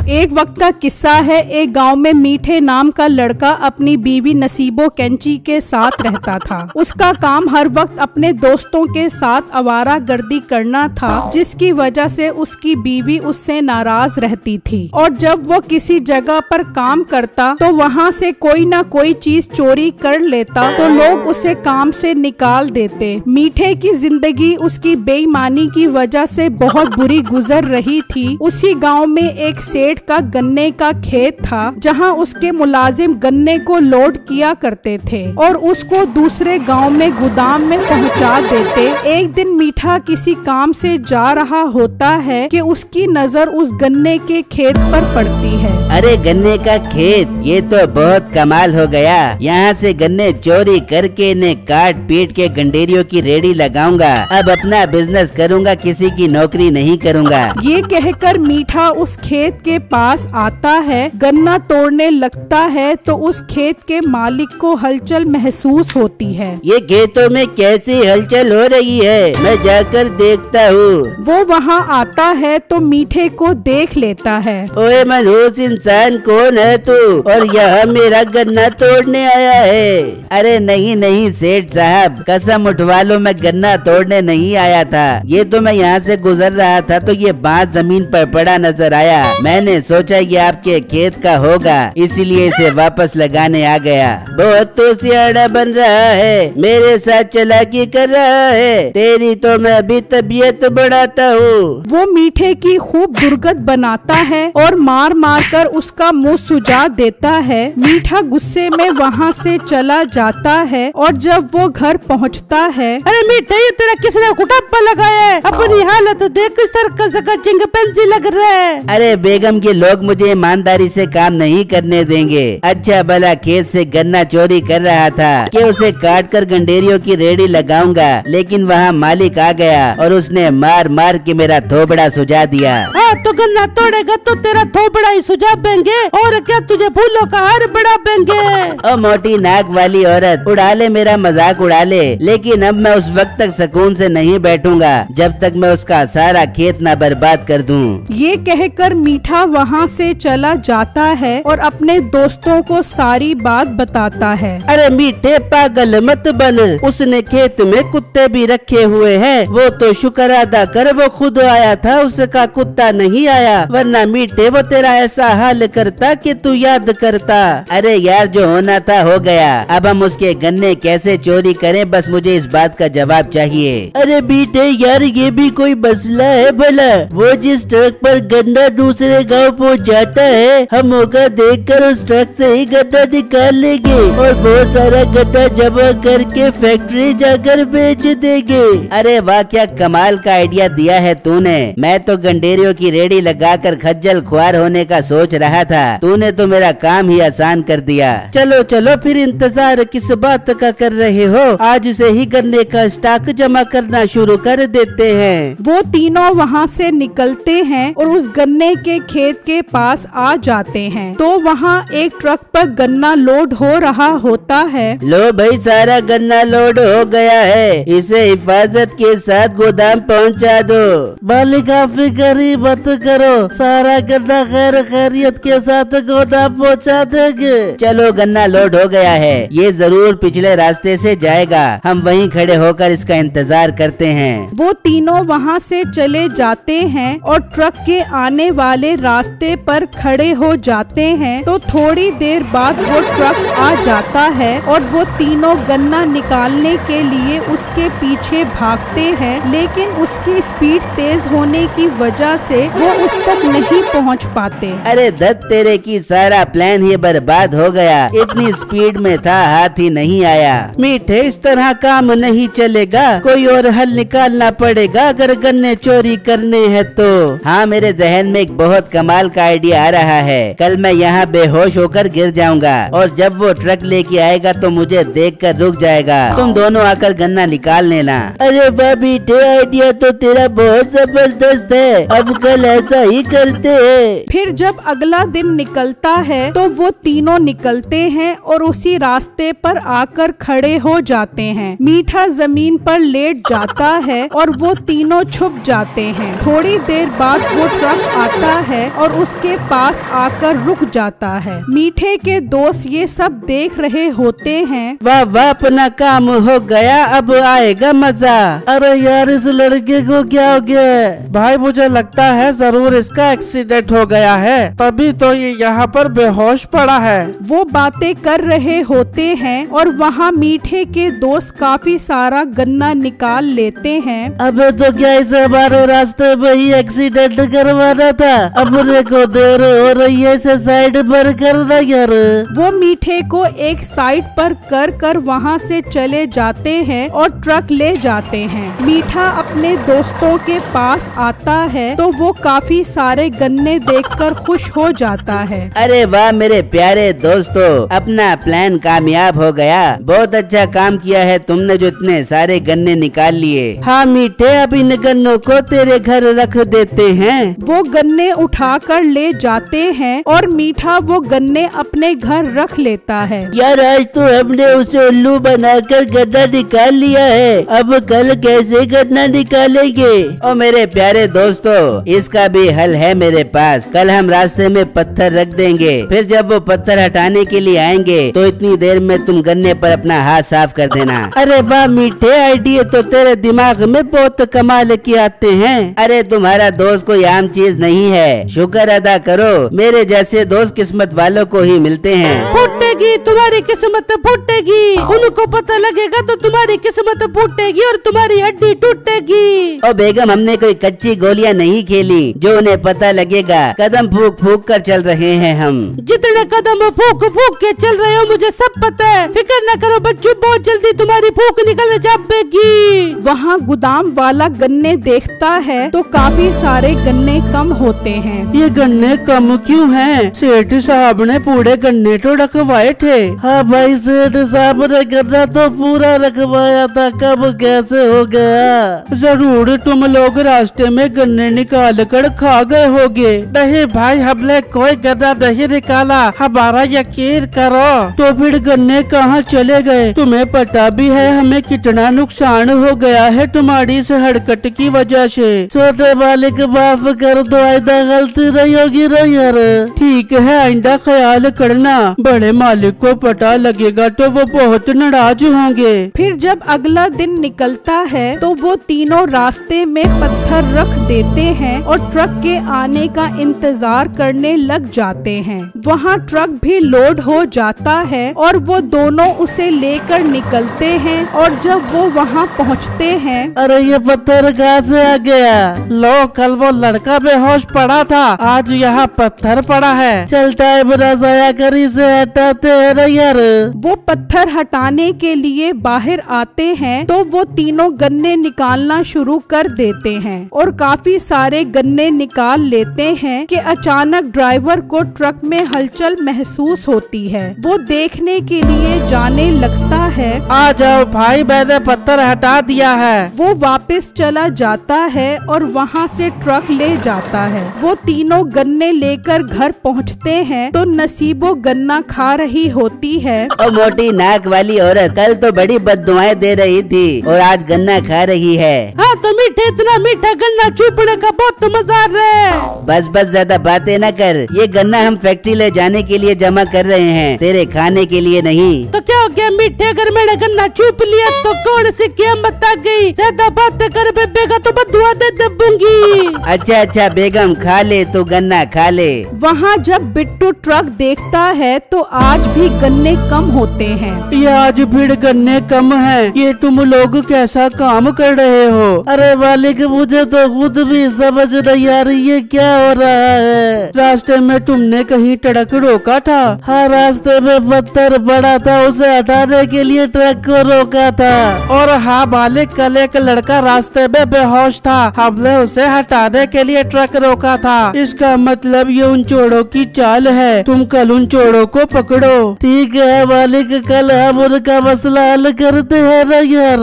एक वक्त का किस्सा है। एक गांव में मीठे नाम का लड़का अपनी बीवी नसीबो कैंची के साथ रहता था। उसका काम हर वक्त अपने दोस्तों के साथ आवारा गर्दी करना था, जिसकी वजह से उसकी बीवी उससे नाराज रहती थी। और जब वो किसी जगह पर काम करता तो वहाँ से कोई ना कोई चीज चोरी कर लेता तो लोग उसे काम से निकाल देते। मीठे की जिंदगी उसकी बेईमानी की वजह से बहुत बुरी गुजर रही थी। उसी गांव में एक सेठ का गन्ने का खेत था, जहां उसके मुलाजिम गन्ने को लोड किया करते थे और उसको दूसरे गांव में गोदाम में पहुंचा देते। एक दिन मीठा किसी काम से जा रहा होता है कि उसकी नजर उस गन्ने के खेत पर पड़ती है। अरे गन्ने का खेत, ये तो बहुत कमाल हो गया। यहाँ से गन्ने चोरी करके इन्हें काट पीट के गंडेरियों की रेडी लगाऊंगा। अब अपना बिजनेस करूंगा, किसी की नौकरी नहीं करूंगा। ये कहकर मीठा उस खेत के पास आता है। गन्ना तोड़ने लगता है तो उस खेत के मालिक को हलचल महसूस होती है। ये खेतों में कैसी हलचल हो रही है, मैं जाकर देखता हूँ। वो वहाँ आता है तो मीठे को देख लेता है। ओए मनहूस इंसान, कौन है तू और यहाँ मेरा गन्ना तोड़ने आया है? अरे नहीं नहीं सेठ साहब, कसम उठवा लो, मैं गन्ना तोड़ने नहीं आया था। ये तो मैं यहाँ से गुजर रहा था तो ये बांस जमीन पर पड़ा नजर आया। मैंने सोचा ये आपके खेत का होगा, इसीलिए इसे वापस लगाने आ गया। बहुत तो सियाड़ा बन रहा है, मेरे साथ चालाकी कर रहा है। तेरी तो मैं अभी तबीयत बढ़ाता हूँ। वो मीठे की खूब दुर्गत बनाता है और मार मार कर उसका मुंह सुजा देता है। मीठा गुस्से में वहाँ से चला जाता है और जब वो घर पहुँचता है, अरे मीठे, ये तेरा किसने कुटप्पा लगाया है? अपनी हालत देख, किस तरह का चिंगपेंसी लग रहा है। अरे बेगम के लोग मुझे ईमानदारी से काम नहीं करने देंगे। अच्छा भला खेत से गन्ना चोरी कर रहा था कि उसे काट कर गंडेरियों की रेडी लगाऊंगा, लेकिन वहाँ मालिक आ गया और उसने मार मार के मेरा थोबड़ा सुझा दिया। हाँ तो गन्ना तोड़ेगा तो तेरा थोबड़ा ही सुझा देंगे, और क्या तुझे फूलों का हार बढ़ा देंगे। ओ मोटी नाक वाली औरत, उड़ा ले मेरा मजाक उड़ा ले, लेकिन अब मैं उस वक्त तक सुकून से नहीं बैठूंगा जब तक मैं उसका सारा खेत न बर्बाद कर दूं। ये कहकर मीठा वहाँ से चला जाता है और अपने दोस्तों को सारी बात बताता है। अरे मीठे पागल मत बन, उसने खेत में कुत्ते भी रखे हुए हैं। वो तो शुक्र अदा कर वो खुद आया था, उसका कुत्ता नहीं आया, वरना मीठे वो तेरा ऐसा हाल करता कि तू याद करता। अरे यार जो होना था हो गया, अब हम उसके गन्ने कैसे चोरी करें, बस मुझे इस बात का जवाब चाहिए। अरे मीठे यार, ये भी कोई मसला है भला? वो जिस ट्रक पर गन्ना दूसरे गांव पहुंच जाता है, हम मौका देखकर उस ट्रक से ही गन्ना निकाल लेंगे और बहुत सारा गन्ना जमा करके फैक्ट्री जाकर बेच देंगे। अरे वाह, क्या कमाल का आइडिया दिया है तूने। मैं तो गंडेरियों की रेडी लगाकर खज्जल खुआर होने का सोच रहा था, तूने तो मेरा काम ही आसान कर दिया। चलो चलो फिर इंतजार किस बात का कर रहे हो, आज से ही गन्ने का स्टॉक जमा करना शुरू कर देते हैं। वो तीनों वहाँ से निकलते हैं और उस गन्ने के खेत के पास आ जाते हैं तो वहाँ एक ट्रक पर गन्ना लोड हो रहा होता है। लो भाई, सारा गन्ना लोड हो गया है, इसे हिफाजत के साथ गोदाम पहुँचा दो। मालिक आप फिक्र मत करो, सारा गन्ना खैर खैरियत के साथ गोदाम पहुँचा देंगे। चलो गन्ना लोड हो गया है, ये जरूर पिछले रास्ते से जाएगा, हम वहीं खड़े होकर इसका इंतजार करते हैं। वो तीनों वहाँ से चले जाते हैं और ट्रक के आने वाले रास्ते पर खड़े हो जाते हैं तो थोड़ी देर बाद वो ट्रक आ जाता है और वो तीनों गन्ना निकालने के लिए उसके पीछे भागते हैं, लेकिन उसकी स्पीड तेज होने की वजह से वो उस तक नहीं पहुंच पाते। अरे दत्त तेरे की, सारा प्लान ही बर्बाद हो गया, इतनी स्पीड में था हाथ ही नहीं आया। मीठे, इस तरह काम नहीं चलेगा, कोई और हल निकालना पड़ेगा अगर गन्ने चोरी करने हैं तो। हाँ, मेरे जहन में एक बहुत कमाल का आइडिया आ रहा है। कल मैं यहाँ बेहोश होकर गिर जाऊंगा और जब वो ट्रक लेके आएगा तो मुझे देखकर रुक जाएगा, तुम दोनों आकर गन्ना निकाल लेना। अरे वाह मीठे, आइडिया तो तेरा बहुत जबरदस्त है, अब कर अंकल ऐसा ही करते हैं। फिर जब अगला दिन निकलता है तो वो तीनों निकलते हैं और उसी रास्ते पर आकर खड़े हो जाते हैं। मीठा जमीन पर लेट जाता है और वो तीनों छुप जाते हैं। थोड़ी देर बाद वो ट्रक आता है और उसके पास आकर रुक जाता है। मीठे के दोस्त ये सब देख रहे होते हैं। वाह वाह, अपना काम हो गया, अब आएगा मजा। अरे यार, इस लड़के को क्या हो गया? भाई मुझे लगता है जरूर इसका एक्सीडेंट हो गया है, तभी तो ये यहाँ पर बेहोश पड़ा है। वो बातें कर रहे होते हैं और वहाँ मीठे के दोस्त काफी सारा गन्ना निकाल लेते हैं। अबे तो क्या इसे हमारे रास्ते में ही एक्सीडेंट करवाना था? अपने को देर हो रही है, इसे साइड पर करना यार। वो मीठे को एक साइड पर कर वहाँ से चले जाते हैं और ट्रक ले जाते हैं। मीठा अपने दोस्तों के पास आता है तो वो काफी सारे गन्ने देखकर खुश हो जाता है। अरे वाह मेरे प्यारे दोस्तों, अपना प्लान कामयाब हो गया। बहुत अच्छा काम किया है तुमने जो इतने सारे गन्ने निकाल लिए। हाँ मीठे, अब इन गन्नों को तेरे घर रख देते हैं। वो गन्ने उठाकर ले जाते हैं और मीठा वो गन्ने अपने घर रख लेता है। यार आज तो हमने उसे उल्लू बनाकर गन्ना निकाल लिया है, अब कल कैसे गन्ना निकालेंगे? ओ मेरे प्यारे दोस्तों, इसका भी हल है मेरे पास। कल हम रास्ते में पत्थर रख देंगे, फिर जब वो पत्थर हटाने के लिए आएंगे तो इतनी देर में तुम गन्ने पर अपना हाथ साफ कर देना। अरे वाह मीठे, आइडिया तो तेरे दिमाग में बहुत कमाल के आते हैं। अरे तुम्हारा दोस्त कोई आम चीज नहीं है, शुक्र अदा करो, मेरे जैसे दोस्त किस्मत वालों को ही मिलते हैं। फूटेगी तुम्हारी किस्मत, फूटेगी। उनको पता लगेगा तो तुम्हारी किस्मत फूटेगी और तुम्हारी हड्डी टूटेगी। ओ बेगम, हमने कोई कच्ची गोलियां नहीं खेली जो उन्हें पता लगेगा। कदम फूक फूक कर चल रहे हैं हम। जितने कदम फूक फूक के चल रहे हो मुझे सब पता है, फिक्र न करो बच्चों, बहुत जल्दी तुम्हारी फूक निकल जाएगी। वहाँ गोदाम वाला गन्ने देखता है तो काफी सारे गन्ने कम होते हैं। ये गन्ने कम क्यों हैं? सेठ साहब ने पूरे गन्ने तो रखवाए थे। हाँ भाई, सेठ साहब ने गन्ना तो पूरा रखवाया था, कब कैसे हो गया? जरूर तुम लोग रास्ते में गन्ने निकाल कर खा गए होगे। नहीं भाई, हमने कोई गन्ना नहीं निकाला, हमारा यकीन करो। तो फिर गन्ने कहाँ चले गए? तुम्हें पता भी है हमें कितना नुकसान हो गया है तुम्हारी इस हरकत की वजह से। छोटे मालिक माफ कर दो, आइंदा गलती नहीं होगी ना यार। ठीक है, आइंदा ख्याल करना, बड़े मालिक को पता लगेगा तो वो बहुत नाराज होंगे। फिर जब अगला दिन निकलता है तो वो तीनों रास्ते में पत्थर रख देते हैं और ट्रक के आने का इंतजार करने लग जाते हैं। वहाँ ट्रक भी लोड हो जाता है और वो दोनों उसे लेकर निकलते हैं और जब वो वहाँ पहुँचते हैं। अरे ये पत्थर कहाँ से आ गया? लो, कल वो लड़का बेहोश पड़ा था, आज यहाँ पत्थर पड़ा है। चलता है बड़ा जाया कर, इसे हटाते हैं ना यार। वो पत्थर हटाने के लिए बाहर आते हैं तो वो तीनों गन्ने निकालना शुरू कर देते हैं और काफी सारे गन्ने निकाल लेते हैं कि अचानक ड्राइवर को ट्रक में हलचल महसूस होती है। वो देखने के लिए जाने लगता है। आ जाओ भाई, मैंने पत्थर हटा दिया है। वो वापस चला जाता है और वहाँ से ट्रक ले जाता है। वो तीनों गन्ने लेकर घर पहुँचते हैं तो नसीबो गन्ना खा रही होती है। ओ मोटी नाक वाली औरत, कल तो बड़ी बद्दुआएं दे रही थी और आज गन्ना खा रही है। हाँ तो मीठे, इतना मीठा गन्ना चूपने का बहुत मजा आ रहा है। बस बस ज्यादा बातें न कर, ये गन्ना हम फैक्ट्री ले जाने के लिए जमा कर रहे हैं, तेरे खाने के लिए नहीं। तो क्या हो गया मीठे, अगर मैंने गन्ना चूप लिया तो कौन सी कीमत आ गई? ज्यादा बातें कर बेबेगा तो बदुआ दे दूंगी। अच्छा अच्छा बेगम, खा ले तू गन्ना, खा ले। वहाँ जब बिट्टू ट्रक देखता है तो आज भी गन्ने कम होते हैं। ये आज फिर गन्ने कम हैं। ये तुम लोग कैसा काम कर रहे हो? अरे मालिक, मुझे तो खुद भी समझ नहीं आ रही है क्या हो रहा है? रास्ते में तुमने कहीं ट्रक रोका था? हाँ, रास्ते में पत्थर पड़ा था, उसे हटाने के लिए ट्रक को रोका था। और हाँ मालिक, कल एक लड़का रास्ते में बेहोश था, हमने उसे हटाने के लिए ट्रक रोका था। इसका मतलब ये उन चोरों की चाल है। तुम कल उन चोरों को पकड़ो। ठीक है मालिक, कल हम उनका मसला हल करते हैं ना यार।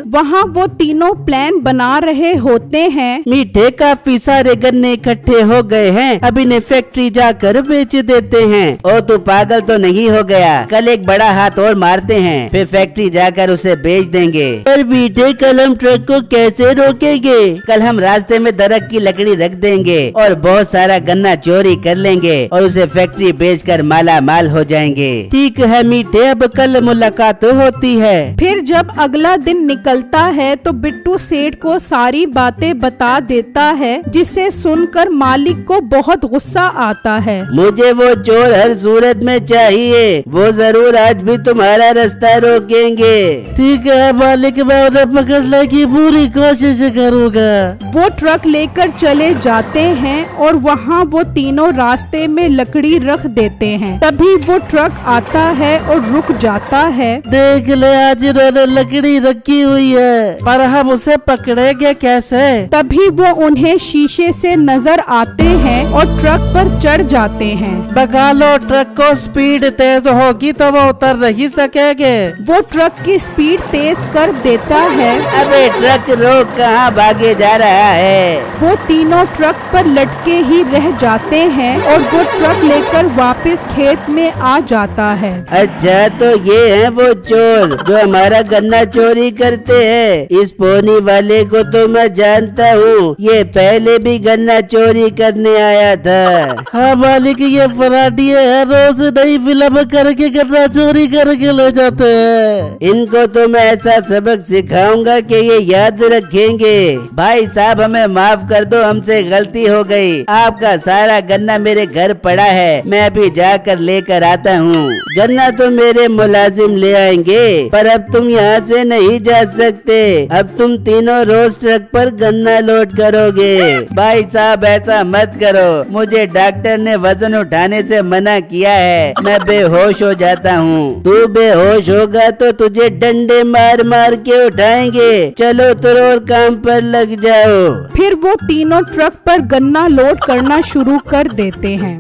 वहाँ वो तीनों प्लान बना रहे होते हैं। मीठे काफी सारे गन्ने इकट्ठे हो गए हैं, अब इन्हें फैक्ट्री जाकर बेच देते हैं। ओ तू पागल तो नहीं हो गया? कल एक बड़ा हाथ और मारते हैं, फिर फैक्ट्री जाकर उसे बेच देंगे। पर मीठे, कल हम ट्रक को कैसे रोकेंगे? कल हम रास्ते में दरख्त की लकड़ी रख देंगे और बहुत सारा गन्ना चोरी कर लेंगे और उसे फैक्ट्री बेचकर माला माल हो जाएंगे। ठीक है मीठे, अब कल मुलाकात होती है। फिर जब अगला दिन निकलता है तो बिट्टू सेठ को सारी बातें बता देता है, जिसे सुनकर मालिक को बहुत गुस्सा आता है। मुझे वो चोर हर सूरत में चाहिए, वो जरूर आज भी तुम्हारा रास्ता रोकेंगे। ठीक है मालिक, मैं उन्हें पकड़ने की पूरी कोशिश करूँगा। वो ट्रक लेकर चले जाते हैं और वहाँ वो तीनों रास्ते में लकड़ी रख देते हैं। तभी वो ट्रक आता है और रुक जाता है। देख ले, आज इन्होंने लकड़ी रखी हुई है, पर हम उसे पकड़ेंगे कैसे? तभी वो उन्हें शीशे से नजर आते हैं और ट्रक पर चढ़ जाते हैं। भगा लो, ट्रक को स्पीड तेज होगी तो वो उतर नहीं सकेंगे। वो ट्रक की स्पीड तेज कर देता है। अबे ट्रक रोक, कहाँ भागे जा रहा है? वो तीनों ट्रक पर लटके ही रह जाते हैं और वो ट्रक लेकर वापस खेत में आ जाता है। अच्छा, तो ये है वो चोर जो हमारा गन्ना चोरी करते हैं। इस पोनी वाले को तो मैं जानता हूँ, ये पहले भी गन्ना चोरी करने आया था। हाँ मालिक, ये फराटिया है, रोज नई फिल्म करके गन्ना चोरी करके ले जाते हैं। इनको तो मैं ऐसा सबक सिखाऊंगा कि ये याद रखेंगे। भाई साहब, हमें माफ कर दो, हमसे गलती हो गई। आपका सारा गन्ना मेरे घर पड़ा है, मैं अभी जाकर लेकर आता हूँ। गन्ना तो मेरे मुलाजिम ले आएंगे, पर अब तुम यहाँ से नहीं जा सकते। अब तुम तीनों रोज ट्रक पर गन्ना लोड करोगे। भाई साहब, ऐसा मत करो, मुझे डॉक्टर ने वजन उठाने से मना किया है, मैं बेहोश हो जाता हूँ। तू बेहोश होगा तो तुझे डंडे मार मार के उठाएंगे। चलो तुम और काम पर लग जाओ। फिर वो तीनों ट्रक पर गन्ना लोड करना शुरू कर देते हैं।